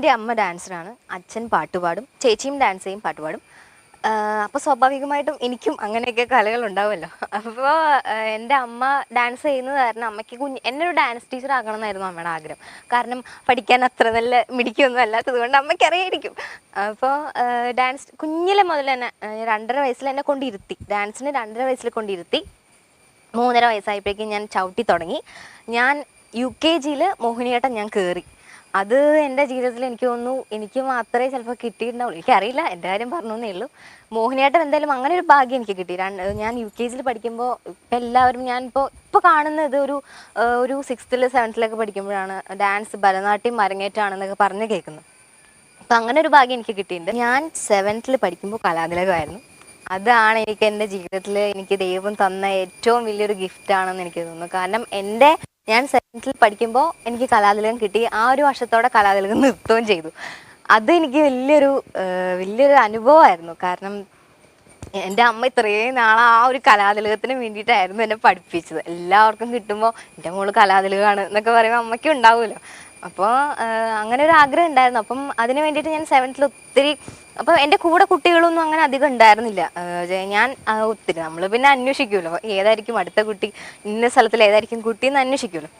എൻ്റെ അമ്മ ഡാൻസറാണ്, അച്ഛൻ പാട്ടുപാടും, ചേച്ചിയും ഡാൻസ് ചെയ്യും, പാട്ടുപാടും. അപ്പോൾ സ്വാഭാവികമായിട്ടും എനിക്കും അങ്ങനെയൊക്കെ കലകൾ ഉണ്ടാവുമല്ലോ. അപ്പോൾ എൻ്റെ അമ്മ ഡാൻസ് ചെയ്യുന്നത് കാരണം അമ്മയ്ക്ക് എന്നെ ഒരു ഡാൻസ് ടീച്ചർ ആക്കണം എന്നായിരുന്നു അമ്മയുടെ ആഗ്രഹം. കാരണം പഠിക്കാൻ അത്ര നല്ല മിടിക്കൊന്നും അല്ലാത്തത് കൊണ്ട് അമ്മയ്ക്ക് അറിയായിരിക്കും. അപ്പോൾ ഡാൻസ് കുഞ്ഞിലെ മുതൽ തന്നെ 2.5 വയസ്സിൽ എന്നെ കൊണ്ടിരുത്തി, ഡാൻസിന് 2.5 വയസ്സിൽ കൊണ്ടിരുത്തി. 3.5 വയസ്സായപ്പോഴേക്കും ഞാൻ ചവിട്ടി തുടങ്ങി. ഞാൻ UKG മോഹിനിയാട്ടം ഞാൻ കയറി. അത് എൻ്റെ ജീവിതത്തിൽ എനിക്ക് തോന്നുന്നു എനിക്ക് മാത്രമേ ചിലപ്പോൾ കിട്ടിയിട്ടുണ്ടാവുള്ളൂ, എനിക്കറിയില്ല, എൻ്റെ കാര്യം പറഞ്ഞേ ഉള്ളൂ. മോഹിനിയാട്ടം എന്തായാലും അങ്ങനെ ഒരു ഭാഗ്യം എനിക്ക് കിട്ടി. ഞാൻ UKG പഠിക്കുമ്പോൾ ഇപ്പം എല്ലാവരും ഇപ്പോൾ കാണുന്നത് ഒരു 6th 7th പഠിക്കുമ്പോഴാണ് ഡാൻസ് ഭരതനാട്യം അരങ്ങേറ്റമാണെന്നൊക്കെ പറഞ്ഞ് കേൾക്കുന്നത്. അപ്പം അങ്ങനെ ഒരു ഭാഗ്യം എനിക്ക് കിട്ടിയിട്ടുണ്ട്. ഞാൻ 7th പഠിക്കുമ്പോൾ കലാതിലകമായിരുന്നു. അതാണ് എനിക്ക് എൻ്റെ ജീവിതത്തിൽ എനിക്ക് ദൈവം തന്ന ഏറ്റവും വലിയൊരു ഗിഫ്റ്റാണെന്ന് എനിക്ക് തോന്നുന്നു. കാരണം ഞാൻ 7th പഠിക്കുമ്പോൾ എനിക്ക് കലാതിലകം കിട്ടി. ആ ഒരു വർഷത്തോടെ കലാതിലകം നിർത്തുകയും ചെയ്തു. അത് എനിക്ക് വലിയൊരു അനുഭവമായിരുന്നു. കാരണം എൻ്റെ അമ്മ ഇത്രയും നാൾ ആ ഒരു കലാതിലകത്തിന് വേണ്ടിയിട്ടായിരുന്നു എന്നെ പഠിപ്പിച്ചത്. എല്ലാവർക്കും കിട്ടുമ്പോൾ എൻ്റെ മോള് കലാതിലകമാണ് എന്നൊക്കെ പറയുമ്പോൾ അമ്മയ്ക്കും ഉണ്ടാവുമല്ലോ. അപ്പോൾ അങ്ങനെ ഒരു ആഗ്രഹം ഉണ്ടായിരുന്നു. അപ്പം അതിന് വേണ്ടിയിട്ട് ഞാൻ 7th ഒത്തിരി, അപ്പോൾ എൻ്റെ കൂടെ കുട്ടികളൊന്നും അങ്ങനെ അധികം ഉണ്ടായിരുന്നില്ല. ഞാൻ ഒത്തിരി നമ്മൾ പിന്നെ അന്വേഷിക്കുമല്ലോ, ഏതായിരിക്കും അടുത്ത കുട്ടി, ഇന്ന സ്ഥലത്തിൽ ഏതായിരിക്കും കുട്ടി എന്ന് അന്വേഷിക്കുമല്ലോ.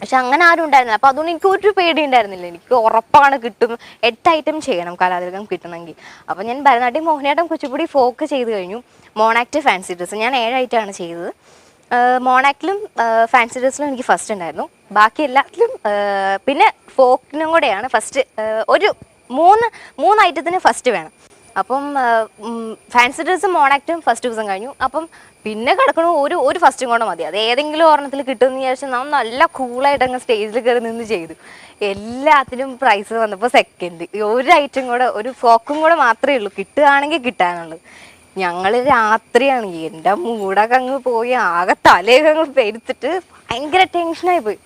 പക്ഷെ അങ്ങനെ ആരും ഉണ്ടായിരുന്നില്ല. അപ്പോൾ അതുകൊണ്ട് എനിക്ക് ഒരു പേടി ഉണ്ടായിരുന്നില്ല. എനിക്ക് ഉറപ്പാണ് കിട്ടും, 8 ഐറ്റം ചെയ്യണം കലാതിലകം കിട്ടണമെങ്കിൽ. അപ്പോൾ ഞാൻ ഭരതനാട്യം, മോഹിനിയാട്ടം, കുച്ചിപ്പുടി, ഫോക്ക് ചെയ്ത് കഴിഞ്ഞു. മോണാക്ട്, ഫാൻസി ഡ്രസ്സ് ഞാൻ 7 ഐറ്റമാണ് ചെയ്തത്. മോണാക്റ്റിലും ഫാൻസി ഡ്രസ്സിലും എനിക്ക് ഫസ്റ്റ് ഉണ്ടായിരുന്നു. ബാക്കി എല്ലാത്തിലും പിന്നെ ഫോക്കിനും കൂടെയാണ് ഫസ്റ്റ്. ഒരു മൂന്ന് ഐറ്റത്തിന് ഫസ്റ്റ് വേണം. അപ്പം ഫാൻസി ഡ്രസ്സും മോണാക്റ്റും ഫസ്റ്റ് ദിവസം കഴിഞ്ഞു. അപ്പം പിന്നെ കിടക്കണു ഒരു ഫസ്റ്റും കൂടെ മതി, അത് ഏതെങ്കിലും ഒരെണ്ണത്തിൽ കിട്ടുമെന്ന് വിചാരിച്ചാൽ നാം നല്ല കൂളായിട്ട് അങ്ങ് സ്റ്റേജിൽ കയറി നിന്ന് ചെയ്തു. എല്ലാത്തിലും പ്രൈസ് വന്നപ്പോൾ സെക്കൻഡ്. ഒരു ഐറ്റം കൂടെ, ഒരു ഫോക്കും കൂടെ മാത്രമേ ഉള്ളൂ കിട്ടുകയാണെങ്കിൽ കിട്ടാനുള്ളത്. ഞങ്ങൾ രാത്രിയാണ്, എൻ്റെ മൂടൊക്കെ അങ്ങ് പോയി, ആകെ തലയൊക്കെ അങ്ങ് പെരുത്തിട്ട് ഭയങ്കര ടെൻഷനായി പോയി.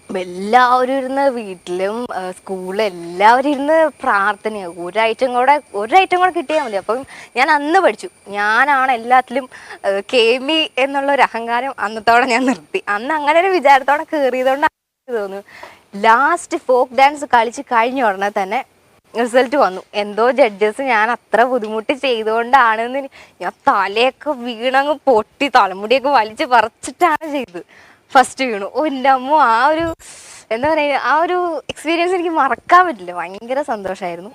എല്ലാവരും ഇരുന്ന്, വീട്ടിലും സ്കൂളിലും എല്ലാവരും ഇരുന്ന് പ്രാർത്ഥനയാണ് ഒരു ഐറ്റം കൂടെ കിട്ടിയാൽ മതി. അപ്പം ഞാൻ അന്ന് പഠിച്ചു, ഞാനാണ് എല്ലാത്തിലും കേമി എന്നുള്ളൊരു അഹങ്കാരം അന്നത്തോടെ ഞാൻ നിർത്തി. അന്ന് അങ്ങനെ ഒരു വിചാരത്തോടെ കയറിയതുകൊണ്ട് തോന്നുന്നു. ലാസ്റ്റ് ഫോക്ക് ഡാൻസ് കളിച്ച് കഴിഞ്ഞ ഉടനെ തന്നെ റിസൾട്ട് വന്നു. എന്തോ ജഡ്ജസ് ഞാൻ അത്ര ബുദ്ധിമുട്ട് ചെയ്തുകൊണ്ടാണെന്ന്, ഞാൻ തലയൊക്കെ വീണങ്ങ് പൊട്ടി, തലമുടിയൊക്കെ വലിച്ച് പറിച്ചിട്ടാണ് ചെയ്തത്. ഫസ്റ്റ് വീണു. എൻ്റെ അമ്മ, എന്താ പറയുക, ആ ഒരു എക്സ്പീരിയൻസ് എനിക്ക് മറക്കാൻ പറ്റില്ല. ഭയങ്കര സന്തോഷമായിരുന്നു.